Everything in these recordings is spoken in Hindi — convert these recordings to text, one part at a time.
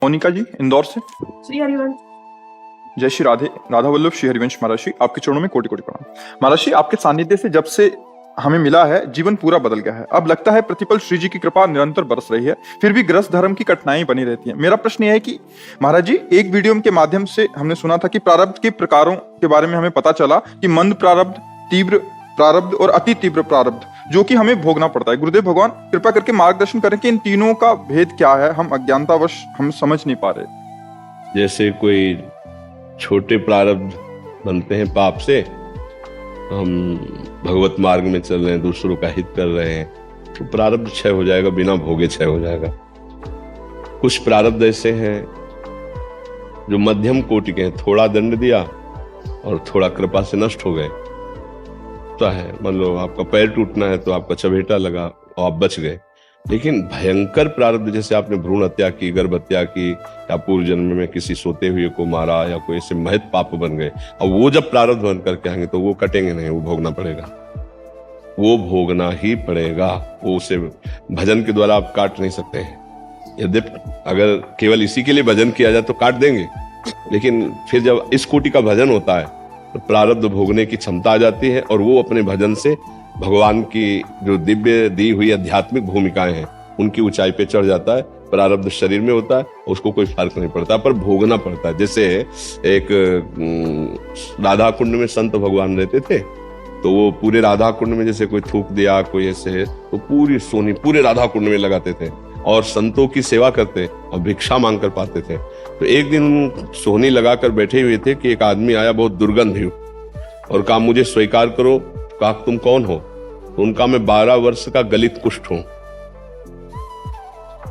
मोनिका जी इंदौर से। श्री हरिवंश। जय श्री राधे राधा वल्लभ श्री हरिवंश महाराज जी, आपके चरणों में कोटि कोटि प्रणाम। महाराज जी, आपके सानिध्य से जब से हमें मिला है जीवन पूरा बदल गया है। अब लगता है प्रतिपल श्री जी की कृपा निरंतर बरस रही है, फिर भी गृहस्थ धर्म की कठिनाई बनी रहती है। मेरा प्रश्न यह है कि महाराज जी, एक वीडियो के माध्यम से हमने सुना था कि प्रारब्ध के प्रकारों के बारे में हमें पता चला कि मंद प्रारब्ध, तीव्र प्रारब्ध और अति तीव्र प्रारब्ध, जो कि हमें भोगना पड़ता है। गुरुदेव भगवान कृपा करके मार्गदर्शन करें कि इन तीनों का भेद क्या है, हम अज्ञानतावश हम समझ नहीं पा रहे। जैसे कोई छोटे प्रारब्ध बनते हैं पाप से, तो हम भगवत मार्ग में चल रहे हैं, दूसरों का हित कर रहे हैं, तो प्रारब्ध क्षय हो जाएगा, बिना भोगे क्षय हो जाएगा। कुछ प्रारब्ध ऐसे हैं जो मध्यम कोटि के हैं, थोड़ा दंड दिया और थोड़ा कृपा से नष्ट हो गए। तो है, मान लो आपका पैर टूटना है तो आपका चबेटा लगा और आप बच गए। लेकिन भयंकर प्रारब्ध, जैसे आपने भ्रूण हत्या की, गर्भ हत्या की, या पूर्व जन्म में किसी सोते हुए को मारा, या कोई ऐसे महत पाप बन गए, और वो जब प्रारब्ध बन करके आएंगे तो वो कटेंगे नहीं, वो भोगना पड़ेगा, वो भोगना ही पड़ेगा। वो उसे भजन के द्वारा आप काट नहीं सकते हैं। यद्यपि अगर केवल इसी के लिए भजन किया जाए तो काट देंगे, लेकिन फिर जब इस कोटि का भजन होता है तो प्रारब्ध भोगने की क्षमता आ जाती है, और वो अपने भजन से भगवान की जो दिव्य दी हुई आध्यात्मिक भूमिकाएं हैं उनकी ऊंचाई पे चढ़ जाता है। प्रारब्ध शरीर में होता है, उसको कोई फर्क नहीं पड़ता, पर भोगना पड़ता है। जैसे एक राधा कुंड में संत भगवान रहते थे, तो वो पूरे राधा कुंड में जैसे कोई थूक दिया, कोई ऐसे, तो पूरी सोनी पूरे राधा कुंड में लगाते थे और संतों की सेवा करते और भिक्षा मांग कर पाते थे। तो एक दिन सोहनी लगाकर बैठे हुए थे कि एक आदमी आया, बहुत दुर्गंध हुई, और कहा मुझे स्वीकार करो। कहा तुम कौन हो? तो उनका मैं 12 वर्ष का गलित कुष्ठ हूं।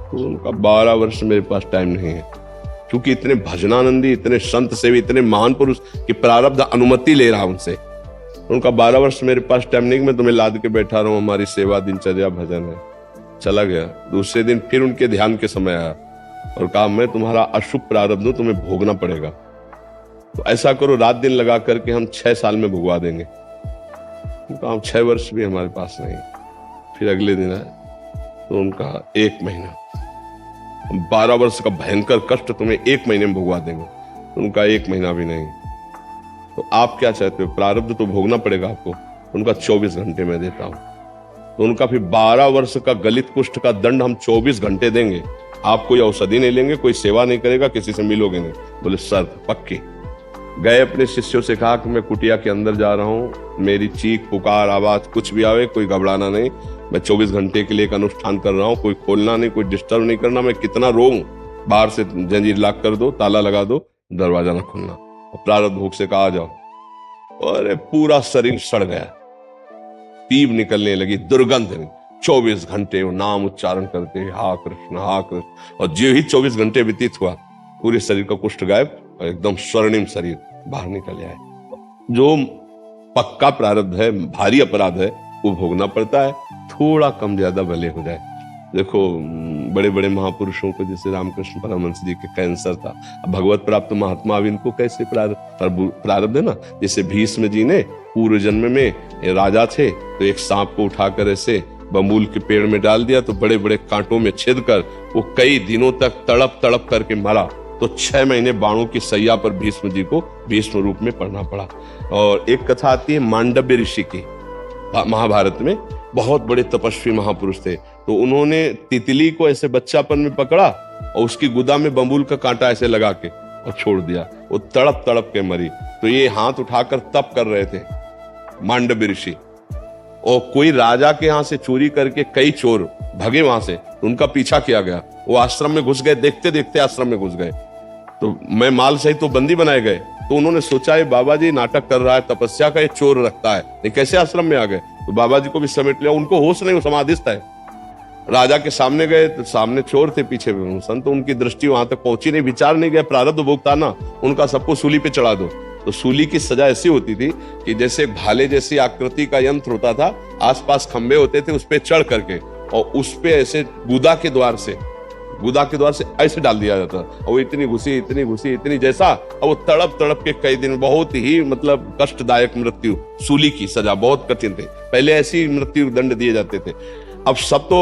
तो उनका 12 वर्ष मेरे पास टाइम नहीं है, क्योंकि इतने भजनानंदी, इतने संत सेवी, इतने महान पुरुष की प्रारब्ध अनुमति ले रहा उनसे। उनका 12 वर्ष मेरे पास टाइम नहीं, मैं तुम्हें लाद के बैठा रहा हूं, हमारी सेवा दिनचर्या भजन है। चला गया। दूसरे दिन फिर उनके ध्यान के समय आया और कहा मैं तुम्हारा अशुभ प्रारब्ध हूं, तुम्हें भोगना पड़ेगा। तो ऐसा करो, रात दिन लगा करके हम 6 साल में भुगवा देंगे। उनका 6 वर्ष भी हमारे पास नहीं। फिर अगले दिन आए तो उनका 1 महीना, 12 वर्ष का भयंकर कष्ट तुम्हें 1 महीने में भुगवा देंगे। तो उनका 1 महीना भी नहीं। तो आप क्या चाहते हो? प्रारब्ध तो भोगना पड़ेगा आपको। उनका 24 घंटे में देता हूं। तो उनका फिर 12 वर्ष का गलित कुष्ठ का दंड हम 24 घंटे देंगे। आप कोई औषधि नहीं लेंगे, कोई सेवा नहीं करेगा, किसी से मिलोगे नहीं। बोले शर्त पक्की। गए, अपने शिष्यों से कहा कि मैं कुटिया के अंदर जा रहा हूं, मेरी चीख पुकार आवाज कुछ भी आवे, कोई घबराना नहीं। मैं 24 घंटे के लिए एक अनुष्ठान कर रहा हूं, कोई खोलना नहीं, कोई डिस्टर्ब नहीं करना। मैं कितना रोऊं, बाहर से जंजीर लॉक कर दो, ताला लगा दो, दरवाजा ना खोलना। प्रारब्ध भोग से कहा आ जाओ। और पूरा शरीर सड़ गया, पीप निकलने लगी, दुर्गंध। 24 घंटे वो नाम उच्चारण करते, हा कृष्ण हा कृष्ण। और जो ही 24 घंटे व्यतीत हुआ, पूरे शरीर का कुष्ठ गायब और एकदम स्वर्णिम शरीर बाहर निकल आए। जो पक्का प्रारब्ध है, भारी अपराध है, वो भोगना पड़ता है। थोड़ा कम ज्यादा भले हो जाए। देखो बड़े बड़े महापुरुषों को, जैसे रामकृष्ण परमहंस जी के कैंसर था, भगवत प्राप्त महात्मा, अब इनको कैसे प्रारब्ध है ना। जैसे भीष्म जी ने पूर्व जन्म में राजा थे, तो एक सांप को उठाकर ऐसे बबूल के पेड़ में डाल दिया, तो बड़े बड़े कांटों में छेद कर वो कई दिनों तक तड़प तड़प करके मरा। तो 6 महीने बाणों की सैया पर भीष्म जी को भीष्म रूप में पढ़ना पड़ा। और एक कथा आती है मांडव्य ऋषि की, महाभारत में। बहुत बड़े तपस्वी महापुरुष थे, तो उन्होंने तितली को ऐसे बच्चापन में पकड़ा और उसकी गुदा में बबूल का कांटा ऐसे लगा के और छोड़ दिया। वो तड़प तड़प के मरी। तो ये हाथ उठाकर तप कर रहे थे मांडव्य ऋषि, और कोई राजा के यहाँ से चोरी करके कई चोर भगे वहां से, तो उनका पीछा किया गया। वो आश्रम में घुस गए, देखते देखते आश्रम में घुस गए। तो मैं माल सहित तो बंदी बनाए गए। तो उन्होंने सोचा ये बाबा जी नाटक कर रहा है, तपस्या का ये चोर रखता है, ये कैसे आश्रम में आ गए। तो बाबा जी को भी समेट लिया। उनको होश नहीं, वो समाधिस्थ है। राजा के सामने गए तो सामने चोर थे, पीछे संत। उनकी दृष्टि वहां तक पहुंची नहीं, विचार नहीं गया, प्रारब्ध भोगता ना उनका, सबको सूली पे चढ़ा दो। तो सूली की सजा ऐसी होती थी कि जैसे भाले जैसी आकृति का यंत्र होता था, आसपास खंबे होते थे, उस पे चढ़ करके और उस पे ऐसे गुदा के द्वार से ऐसे डाल दिया जाता। और वो इतनी घुसी जैसा, और वो तड़प तड़प के कई दिन, बहुत ही मतलब कष्टदायक मृत्यु, सूली की सजा बहुत कठिन थे। पहले ऐसी मृत्यु दंड दिए जाते थे। अब सब तो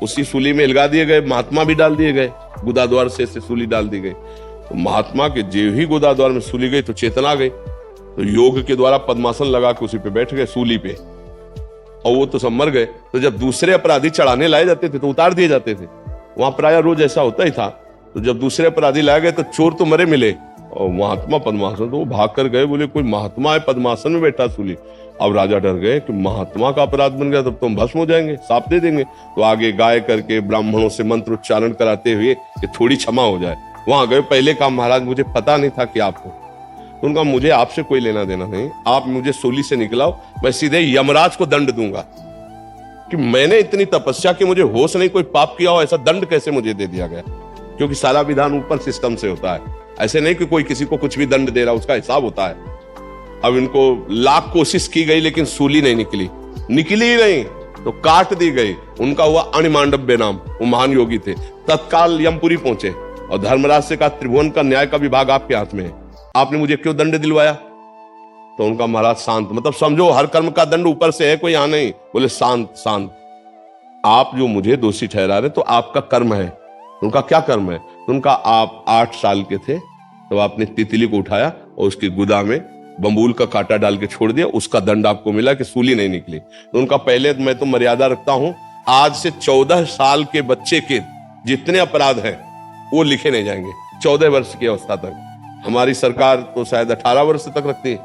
उसी सूली में लगा दिए गए, महात्मा भी डाल दिए गए, गुदाद्वार से सूली डाल दी गई। तो महात्मा के जेव ही गुदाद्वार में सूली गई तो चेतना गई, तो योग के द्वारा पद्मासन लगा के उसी पे बैठ गए सूली पे, और वो तो सब मर गए। तो जब दूसरे अपराधी चढ़ाने लाए जाते थे तो उतार दिए जाते थे, वहां प्राय रोज ऐसा होता ही था। तो जब दूसरे अपराधी लाए गए तो चोर तो मरे मिले, और महात्मा पद्मासन, तो वो भाग कर गए, बोले कोई महात्मा है पद्मासन में बैठा सूली। अब राजा डर गए कि महात्मा का अपराध बन गया तब तो हम भस्म हो जाएंगे, साप दे देंगे। तो आगे गाय करके ब्राह्मणों से मंत्र उच्चारण कराते हुए कि थोड़ी क्षमा हो जाए। वहां गए, पहले कहा महाराज मुझे पता नहीं था कि आप हो। तो उनका मुझे आपसे कोई लेना देना नहीं, आप मुझे सूली से निकलाओ, मैं सीधे यमराज को दंड दूंगा कि मैंने इतनी तपस्या की, मुझे होश नहीं कोई पाप किया हो, ऐसा दंड कैसे मुझे दे दिया गया। क्योंकि सारा विधान ऊपर सिस्टम से होता है, ऐसे नहीं कि कोई किसी को कुछ भी दंड दे रहा, उसका हिसाब होता है। अब इनको लाख कोशिश की गई लेकिन सूली नहीं निकली ही नहीं, तो काट दी गई। उनका हुआ अणिमांडव्य नाम, वो महान योगी थे। तत्काल यमपुरी पहुंचे और धर्मराज से कहा त्रिभुवन का न्याय का विभाग आपके हाथ में है, आपने मुझे क्यों दंड दिलवाया। तो उनका महाराज शांत, मतलब समझो हर कर्म का दंड ऊपर से है, कोई यहां नहीं। बोले शांत शांत, आप जो मुझे दोषी ठहरा रहे तो आपका कर्म है। उनका क्या कर्म है। तो उनका आप 8 साल के थे तो आपने तितली को उठाया और उसकी गुदा में बम्बूल का कांटा डाल के छोड़ दिया, उसका दंड आपको मिला कि सूली नहीं निकली। तो उनका पहले मैं तो मर्यादा रखता हूं, आज से 14 साल के बच्चे के जितने अपराध हैं वो लिखे नहीं जाएंगे 14 वर्ष की अवस्था तक। हमारी सरकार तो शायद 18 वर्ष तक रखती है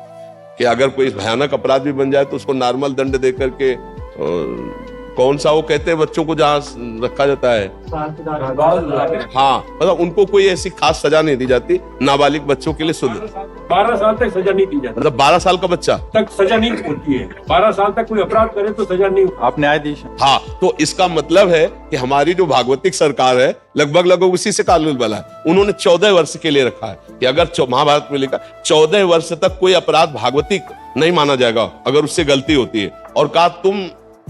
कि अगर कोई भयानक अपराध भी बन जाए तो उसको नॉर्मल दंड दे करके, कौन सा वो कहते हैं बच्चों को जहां रखा जाता है, हाँ, मतलब उनको कोई ऐसी खास सजा नहीं दी जाती। नाबालिग बच्चों के लिए 12 साल तक सजा नहीं दी जाती, मतलब 12 साल का बच्चा तक सजा नहीं होती है। 12 साल तक कोई अपराध करे तो सजा नहीं होती। आप न्यायाधीश हैं। हाँ, तो इसका मतलब है कि हमारी जो भागवतिक सरकार है लगभग उसी से कानून बना है। उन्होंने 14 वर्ष के लिए रखा है कि अगर महाभारत में लिखा 14 वर्ष तक कोई अपराध भागवतिक नहीं माना जाएगा अगर उससे गलती होती है। और कहा तुम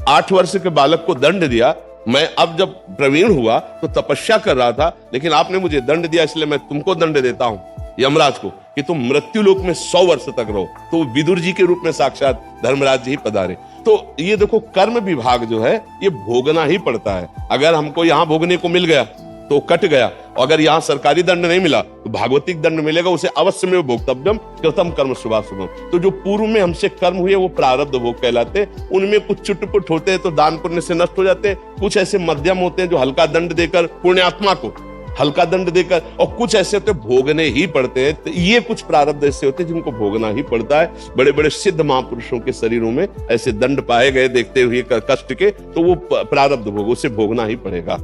8 वर्ष के बालक को दंड दिया, मैं अब जब प्रवीण हुआ तो तपस्या कर रहा था, लेकिन आपने मुझे दंड दिया इसलिए मैं तुमको दंड देता हूं यमराज को कि तुम मृत्यु लोक में 100 वर्ष तक रहो। तो विदुर जी के रूप में साक्षात धर्मराज जी ही पधारे। तो ये देखो कर्म विभाग जो है ये भोगना ही पड़ता है। अगर हमको यहाँ भोगने को मिल गया तो कट गया, और अगर यहाँ सरकारी दंड नहीं मिला तो भागवतिक दंड मिलेगा, उसे अवश्य में भोक्तव्यम कृतम कर्म शुभाशुभम। तो जो पूर्व में हमसे कर्म हुए वो प्रारब्ध भोग कहलाते, उनमें कुछ चुटपुट होते हैं तो दान पुण्य से नष्ट हो जाते, कुछ ऐसे मध्यम होते हैं जो हल्का दंड देकर पुण्यात्मा को हल्का दंड देकर, और कुछ ऐसे होते भोगने ही पड़ते हैं। तो ये कुछ प्रारब्ध ऐसे होते हैं जिनको भोगना ही पड़ता है। बड़े बड़े सिद्ध महापुरुषों के शरीरों में ऐसे दंड पाए गए देखते हुए कष्ट के, तो वो प्रारब्ध भोग, उसे भोगना ही पड़ेगा।